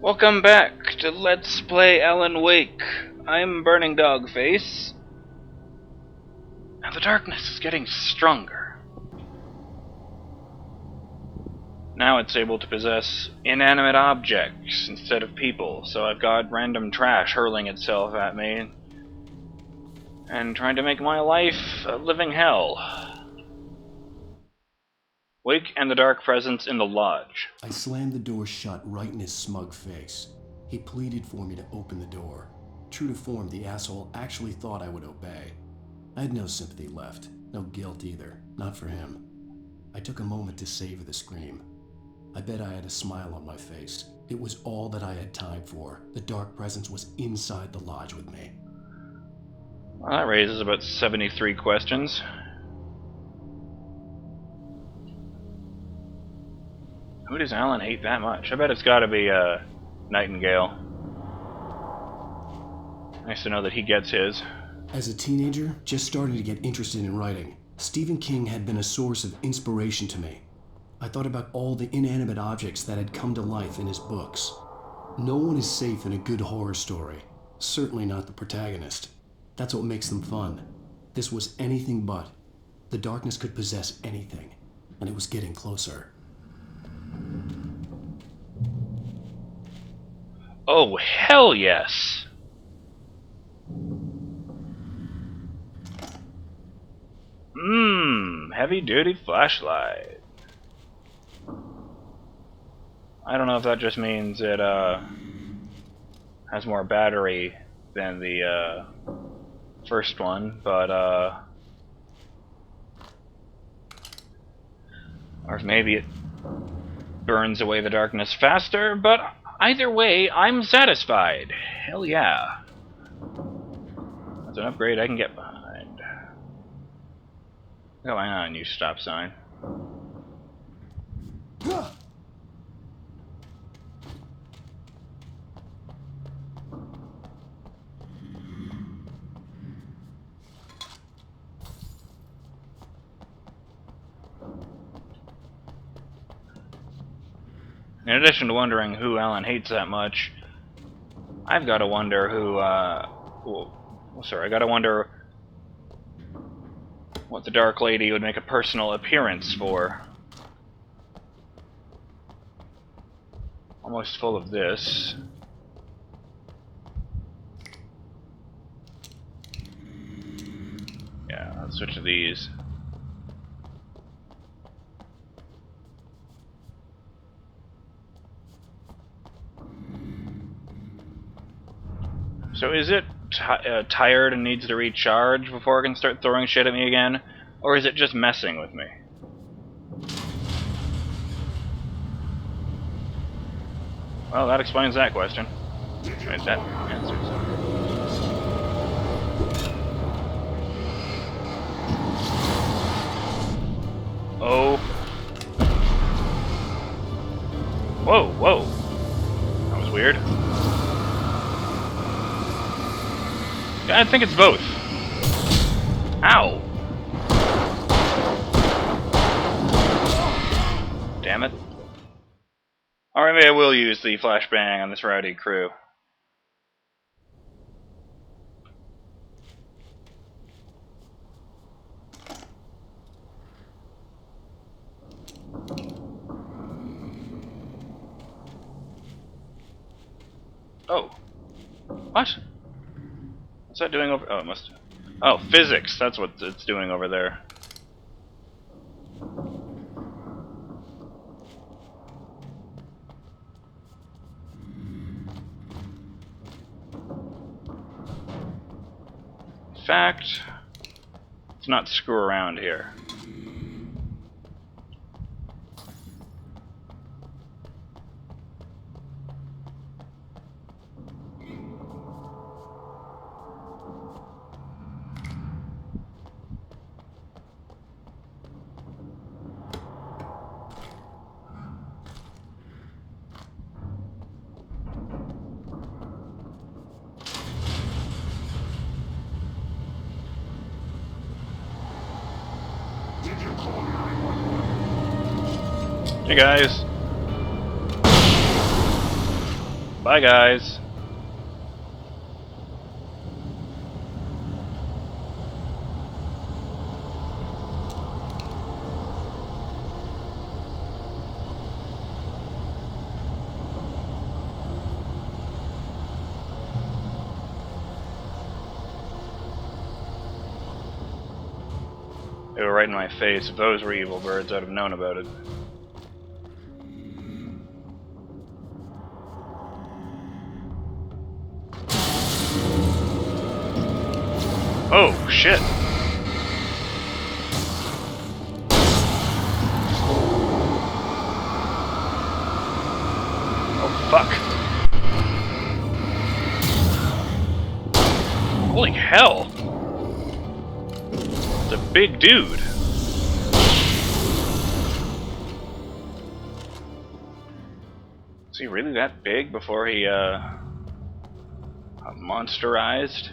Welcome back to Let's Play Alan Wake. I'm BurningDogFace, and the darkness is getting stronger. Now it's able to possess inanimate objects instead of people, so I've got random trash hurling itself at me and trying to make my life a living hell. Wake and the dark presence in the lodge. I slammed the door shut right in his smug face. He pleaded for me to open the door. True to form, the asshole actually thought I would obey. I had no sympathy left, no guilt either, not for him. I took a moment to savor the scream. I bet I had a smile on my face. It was all that I had time for. The dark presence was inside the lodge with me. Well, that raises about 73 questions. Who does Alan hate that much? I bet it's gotta be, Nightingale. Nice to know that he gets his. As a teenager, just starting to get interested in writing, Stephen King had been a source of inspiration to me. I thought about all the inanimate objects that had come to life in his books. No one is safe in a good horror story. Certainly not the protagonist. That's what makes them fun. This was anything but. The darkness could possess anything, and it was getting closer. Oh, hell yes! Heavy-duty flashlight. I don't know if that just means it, has more battery than the, first one, but, or if maybe it burns away the darkness faster, but either way, I'm satisfied. Hell yeah. That's an upgrade I can get behind. Oh, why not? Use stop sign. In addition to wondering who Alan hates that much, I've got to wonder who, I gotta wonder what the Dark Lady would make a personal appearance for. Almost full of this. Yeah, let's switch to these. So is it tired and needs to recharge before it can start throwing shit at me again? Or is it just messing with me? Well, that explains that question. Right, that answers it. Oh. Whoa, whoa. That was weird. I think it's both. Ow! Damn it. Or maybe I will use the flashbang on this rowdy crew. Oh. What? What's that doing over? Oh, it must. Oh, physics. That's what it's doing over there. In fact, let's not screw around here. Hey guys. Bye, guys. They were right in my face. If those were evil birds, I'd have known about it. Oh, shit! Oh, fuck. Holy hell! It's a big dude. Is he really that big before he, monsterized?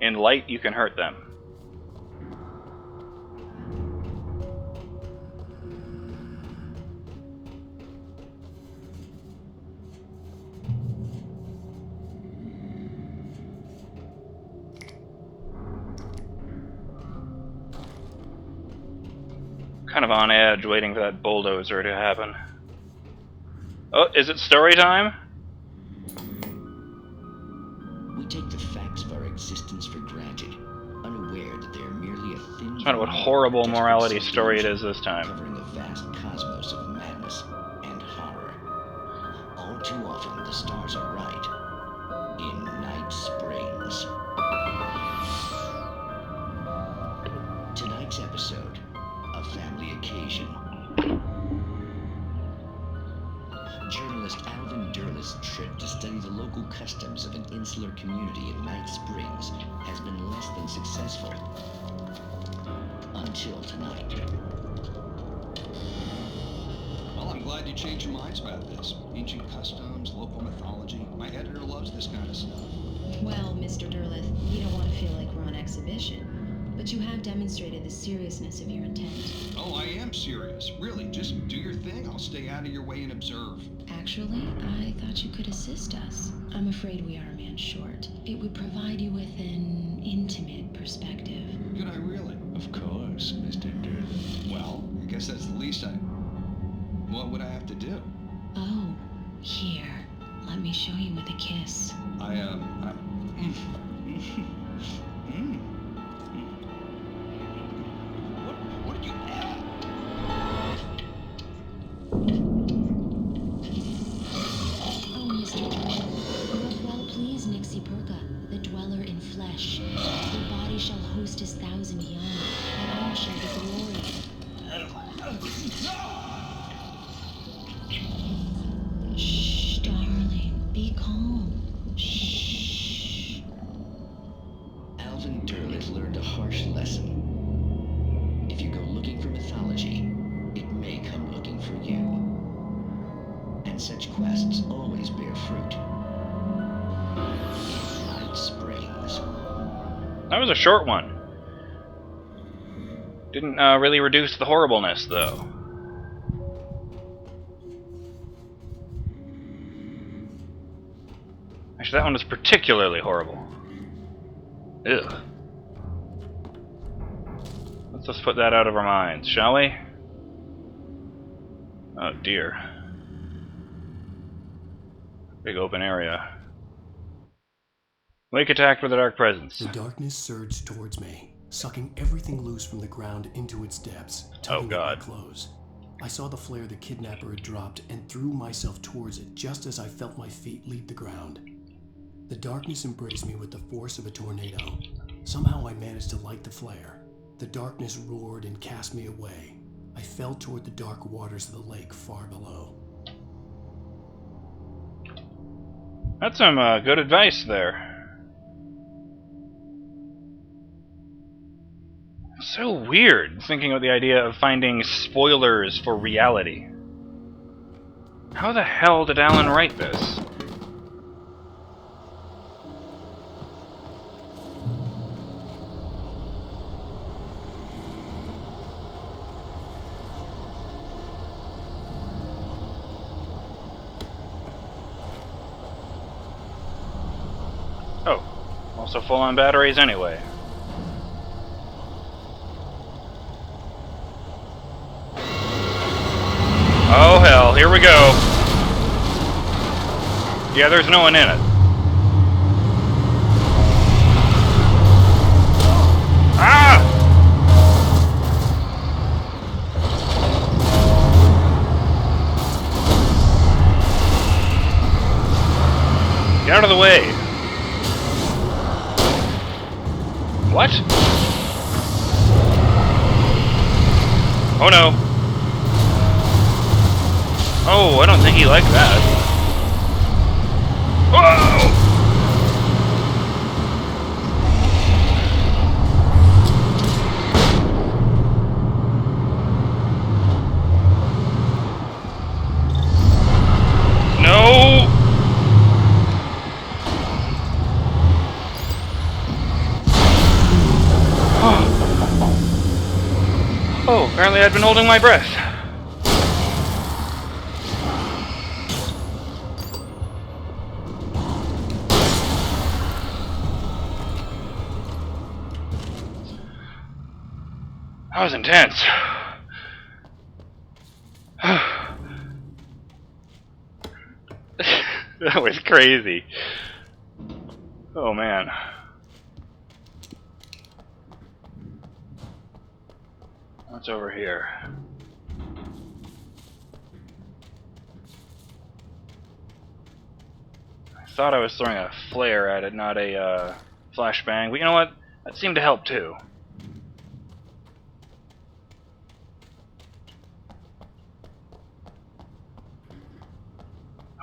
In light, you can hurt them. Kind of on edge, waiting for that bulldozer to happen. Oh, is it story time? We take the facts of our existence for granted, unaware that they are merely a thin. I don't know what horrible morality story it is this time. Covering the vast cosmos of madness and horror. All too often, the stars are right. In Night Springs. Tonight's episode, a family occasion. Journalist Alvin Durleth's trip to study the local customs of an insular community in Night Springs has been less than successful. Until tonight. Well, I'm glad you changed your minds about this. Ancient customs, local mythology. My editor loves this kind of stuff. Well, Mr. Durleth, we don't want to feel like we're on exhibition. But you have demonstrated the seriousness of your intent. Oh, I am serious. Really, just do your thing. I'll stay out of your way and observe. Actually, I thought you could assist us. I'm afraid we are a man short. It would provide you with an intimate perspective. Could I really? Of course, Mr. Durleth. Well, I guess that's the least I... What would I have to do? Oh, here. Let me show you with a kiss. What did you add? Oh, Mr. Durleth, wilt well please Nixie Perka, the dweller in flesh. Your body shall host his 1,000 young, and all shall be glory. Shh, darling, be calm. Shh. Alvin Durleth learned a harsh lesson. If you go looking for mythology, it may come looking for you. And such quests always bear fruit. In Night Springs. That was a short one. Didn't really reduce the horribleness, though. Actually, that one was particularly horrible. Ugh. Let's just put that out of our minds, shall we? Oh dear. Big open area. Wake attacked with a dark presence. The darkness surged towards me, sucking everything loose from the ground into its depths, tugging at my clothes. I saw the flare the kidnapper had dropped and threw myself towards it just as I felt my feet leave the ground. The darkness embraced me with the force of a tornado. Somehow I managed to light the flare. The darkness roared and cast me away. I fell toward the dark waters of the lake far below. That's some good advice there. So weird, thinking about the idea of finding spoilers for reality. How the hell did Alan write this? Oh, also full on batteries anyway. Oh hell, here we go. Yeah, there's no one in it. Ah! Get out of the way. What? Oh no. Oh, I don't think he liked that. Whoa! No! Oh, apparently I'd been holding my breath. That was intense. That was crazy. Oh man. What's over here? I thought I was throwing a flare at it, not a flashbang. But you know what? That seemed to help too.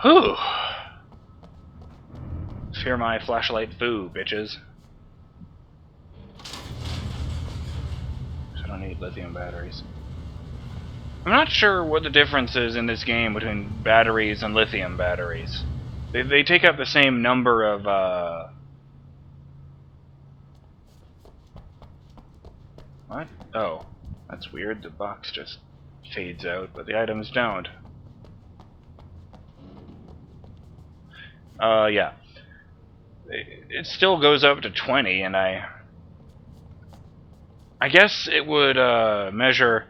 Whew. Fear my flashlight foo, bitches. I don't need lithium batteries. I'm not sure what the difference is in this game between batteries and lithium batteries. They take up the same number of what? Oh, that's weird. The box just fades out, but the items don't. Yeah. It still goes up to 20, and I guess it would measure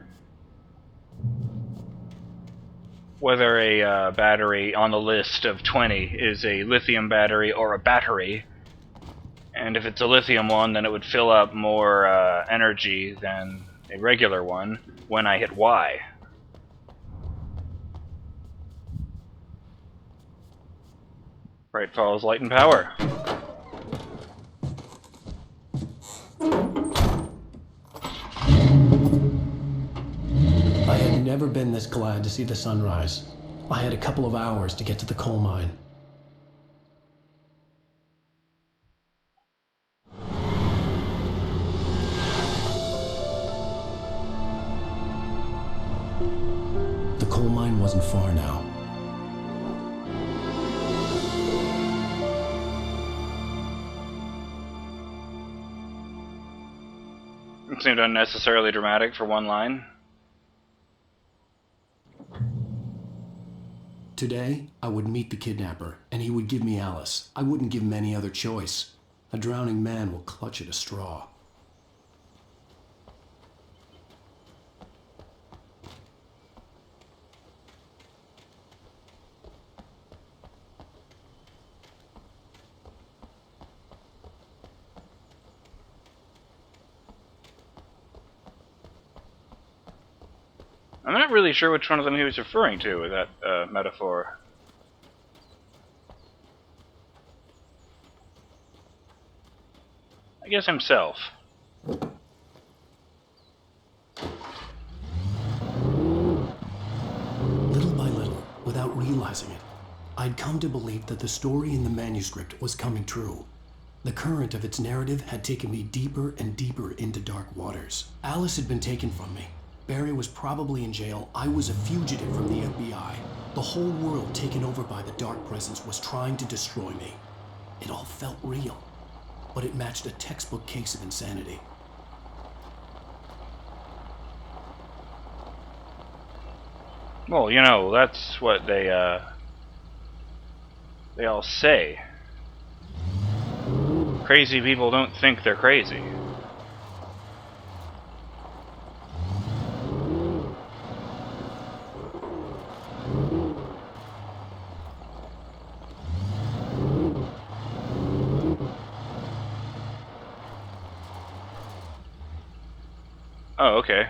whether a battery on the list of 20 is a lithium battery or a battery. And if it's a lithium one, then it would fill up more energy than a regular one when I hit Y. Bright follows light and power. I had never been this glad to see the sunrise. I had a couple of hours to get to the coal mine. The coal mine wasn't far now. It seemed unnecessarily dramatic for one line. Today, I would meet the kidnapper, and he would give me Alice. I wouldn't give him any other choice. A drowning man will clutch at a straw. I'm not really sure which one of them he was referring to with that metaphor. I guess himself. Little by little, without realizing it, I'd come to believe that the story in the manuscript was coming true. The current of its narrative had taken me deeper and deeper into dark waters. Alice had been taken from me. Barry was probably in jail. I was a fugitive from the FBI. The whole world taken over by the dark presence was trying to destroy me. It all felt real, but it matched a textbook case of insanity. Well, you know, that's what they all say. crazy people don't think they're crazy. Oh, okay.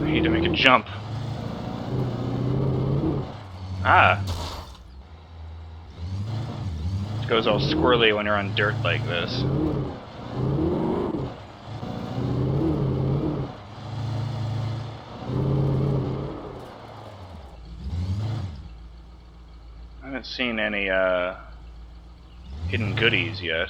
I need to make a jump. Ah! It goes all squirrely when you're on dirt like this. I haven't seen any, hidden goodies yet.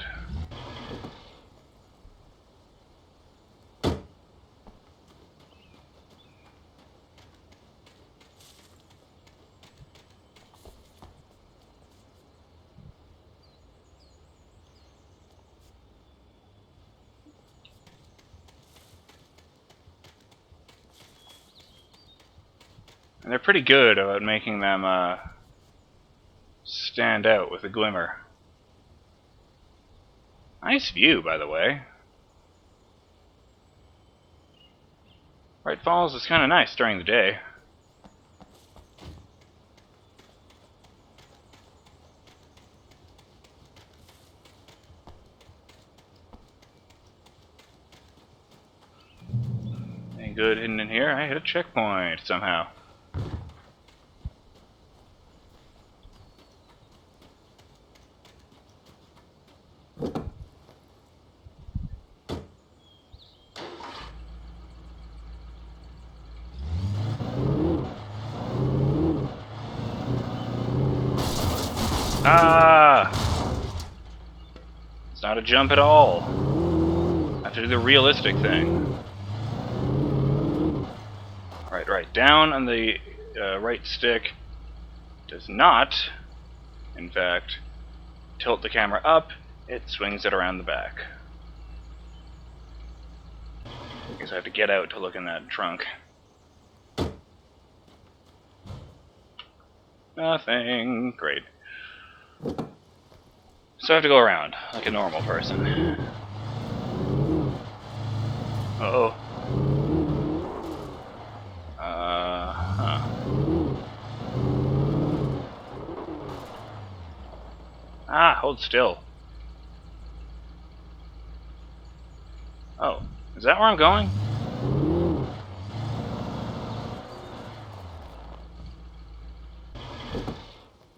And they're pretty good about making them, stand out with a glimmer. Nice view, by the way. Bright Falls is kind of nice during the day. Any good hidden in here? I hit a checkpoint somehow. Ah! It's not a jump at all. I have to do the realistic thing. Right. Down on the right stick does not, in fact, tilt the camera up. It swings it around the back. I guess I have to get out to look in that trunk. Nothing. Great. So I have to go around, like a normal person. Uh-oh. Huh. Ah, hold still. Oh, is that where I'm going?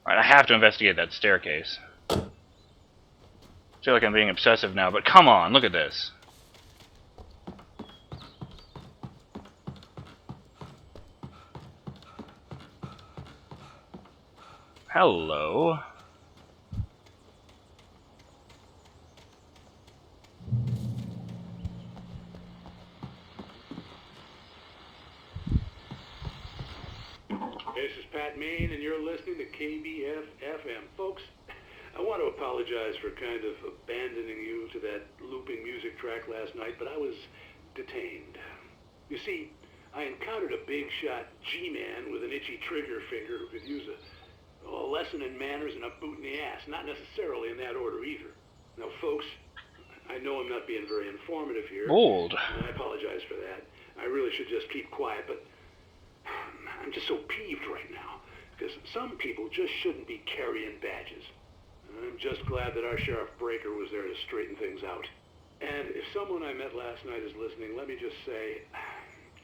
Alright, I have to investigate that staircase. I feel like I'm being obsessive now, but come on, look at this. Hello. This is Pat Main, and you're listening to KBF-FM. Folks, I want to apologize for kind of abandoning you to that looping music track last night, but I was detained. You see, I encountered a big-shot G-man with an itchy trigger finger who could use a lesson in manners and a boot in the ass, not necessarily in that order either. Now, folks, I know I'm not being very informative here. Bold. And I apologize for that. I really should just keep quiet, but I'm just so peeved right now, because some people just shouldn't be carrying badges. I'm just glad that our Sheriff Breaker was there to straighten things out. And if someone I met last night is listening, let me just say,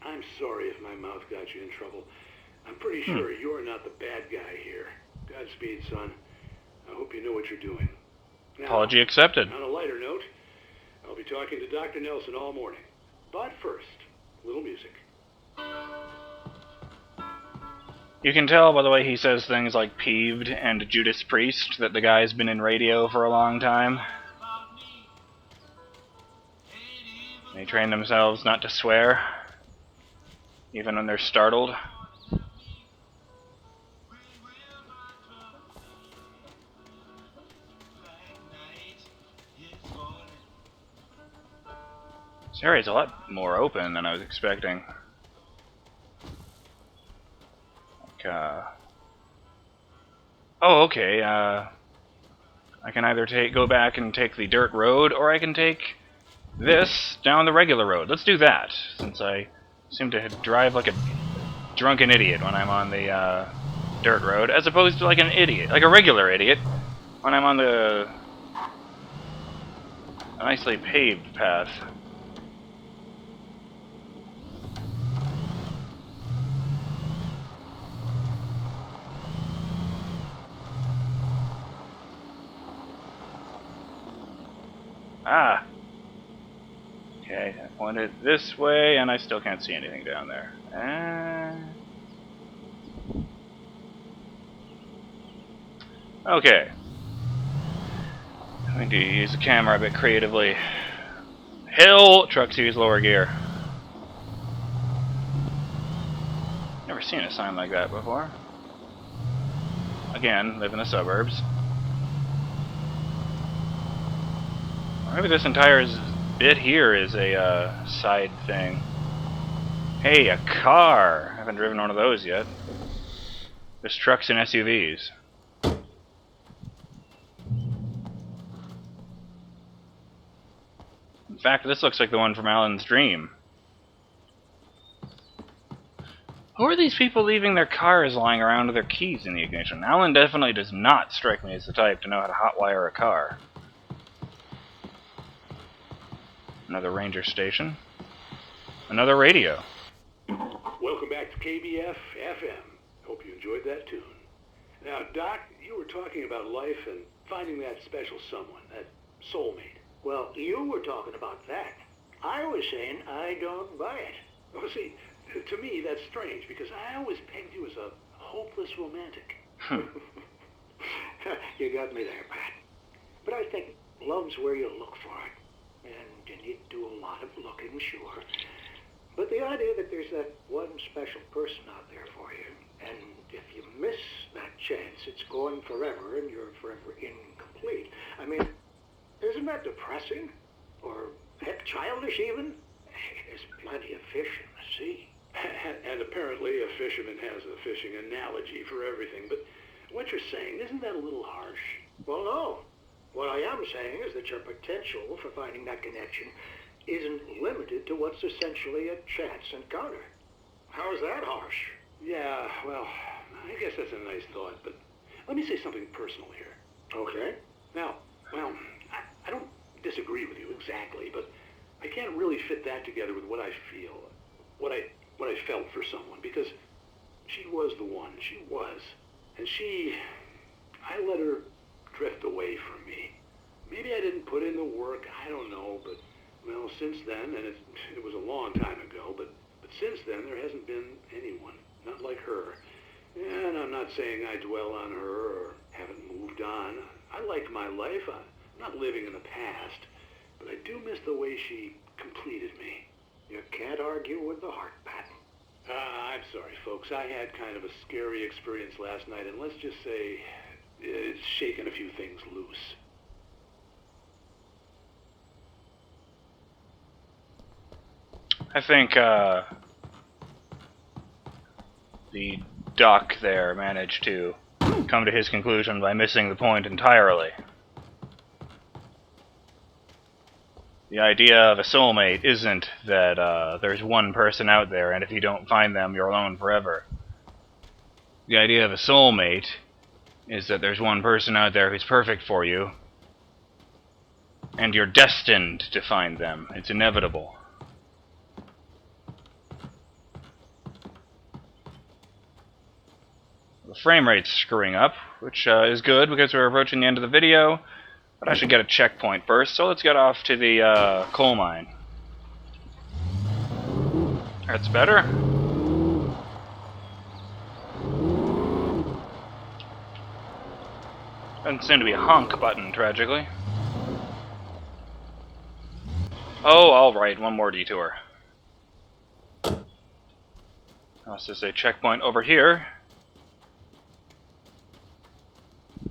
I'm sorry if my mouth got you in trouble. I'm pretty sure you're not the bad guy here. Godspeed, son. I hope you know what you're doing. Now, Apology accepted. on a lighter note, I'll be talking to Dr. Nelson all morning. But first, a little music. You can tell by the way he says things like peeved and Judas Priest that the guy's been in radio for a long time. They train themselves not to swear, even when they're startled. This area's a lot more open than I was expecting. Oh, okay, I can either go back and take the dirt road, or I can take this down the regular road. Let's do that, since I seem to drive like a drunken idiot when I'm on the dirt road, as opposed to like an idiot, like a regular idiot, when I'm on the nicely paved path. Ah! Okay, I pointed this way, and I still can't see anything down there. Okay. I'm going to use the camera a bit creatively. Hill! Trucks use lower gear. Never seen a sign like that before. Again, live in the suburbs. Maybe this entire bit here is a side thing. Hey, a car! I haven't driven one of those yet. There's trucks and SUVs. In fact, this looks like the one from Alan's dream. Who are these people leaving their cars lying around with their keys in the ignition? Alan definitely does not strike me as the type to know how to hotwire a car. Another ranger station. Another radio. Welcome back to KBF FM. Hope you enjoyed that tune. Now, Doc, you were talking about life and finding that special someone, that soulmate. Well, you were talking about that. I was saying I don't buy it. Well, see, to me that's strange because I always pegged you as a hopeless romantic. You got me there, Pat. But I think love's where you look for it. And you need to do a lot of looking, sure. But the idea that there's that one special person out there for you, and if you miss that chance, it's going forever and you're forever incomplete. I mean, isn't that depressing? Or, heck, childish even? There's plenty of fish in the sea. And apparently a fisherman has a fishing analogy for everything, but what you're saying, isn't that a little harsh? Well, no. What I am saying is that your potential for finding that connection isn't limited to what's essentially a chance encounter. How is that harsh? Yeah, well, I guess that's a nice thought, but let me say something personal here. Okay. Now, well, I don't disagree with you exactly, but I can't really fit that together with what I feel, what I felt for someone, because she was the one, she was. And I let her drift away from me. Maybe I didn't put in the work, I don't know, but, well, since then, and it was a long time ago, but since then there hasn't been anyone, not like her. And I'm not saying I dwell on her or haven't moved on. I like my life, I'm not living in the past, but I do miss the way she completed me. You can't argue with the heart, Pat. I'm sorry, folks. I had kind of a scary experience last night, and let's just say it's shaken a few things loose. I think the doc there managed to come to his conclusion by missing the point entirely. The idea of a soulmate isn't that there's one person out there, and if you don't find them, you're alone forever. The idea of a soulmate is that there's one person out there who's perfect for you, and you're destined to find them. It's inevitable. The frame rate's screwing up, which is good because we're approaching the end of the video. But I should get a checkpoint first, so let's get off to the coal mine. That's better. Doesn't seem to be a honk button, tragically. Oh, alright, one more detour. This is a checkpoint over here.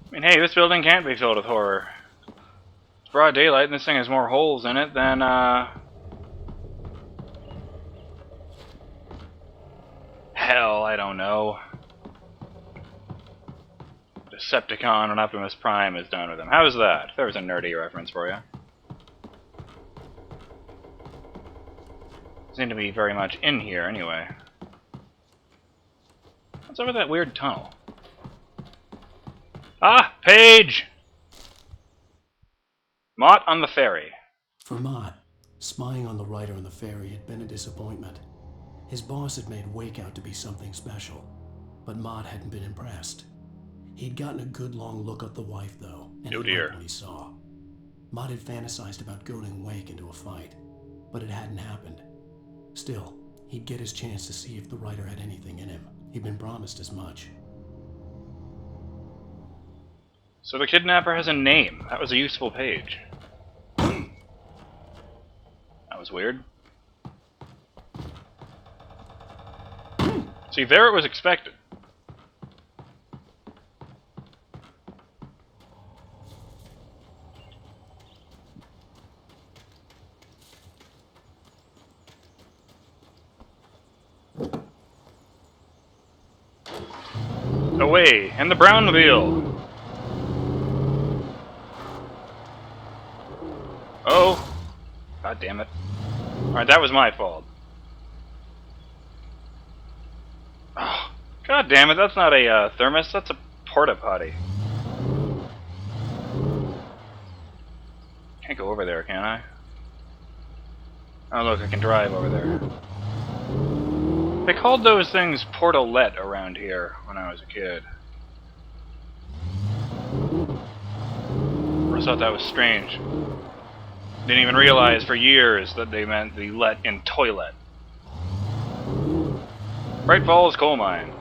I mean, hey, this building can't be filled with horror. It's broad daylight and this thing has more holes in it than, hell, I don't know. The Decepticon and Optimus Prime is done with him. How's that? There was a nerdy reference for you. Seem to be very much in here anyway. What's over that weird tunnel? Ah! Paige! Mott on the ferry. For Mott, spying on the writer on the ferry had been a disappointment. His boss had made Wake out to be something special, but Mott hadn't been impressed. He'd gotten a good long look at the wife, though, and Oh he dear. liked what he saw. Mott had fantasized about goading Wake into a fight, but it hadn't happened. Still, he'd get his chance to see if the writer had anything in him. He'd been promised as much. So the kidnapper has a name. That was a useful page. That was weird. See, there it was expected. Away, and the Brownmobile! Oh! God damn it. Alright, that was my fault. Oh, God damn it, that's not a thermos, that's a porta potty. Can't go over there, can I? Oh look, I can drive over there. They called those things portalette around here when I was a kid. I thought that was strange. Didn't even realize for years that they meant the let in toilet. Bright Falls Coal Mine.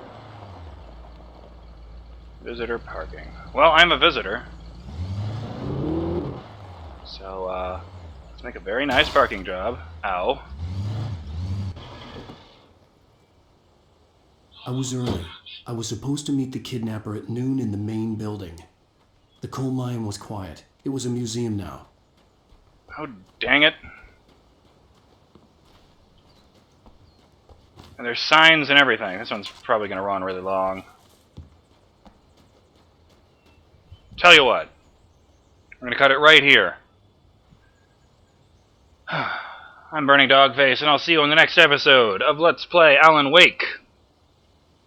Visitor parking. Well, I'm a visitor. So, let's make a very nice parking job. Ow. I was early. I was supposed to meet the kidnapper at noon in the main building. The coal mine was quiet. It was a museum now. Oh, dang it. And there's signs and everything. This one's probably going to run really long. Tell you what. I'm going to cut it right here. I'm BurningDogFace, and I'll see you in the next episode of Let's Play Alan Wake.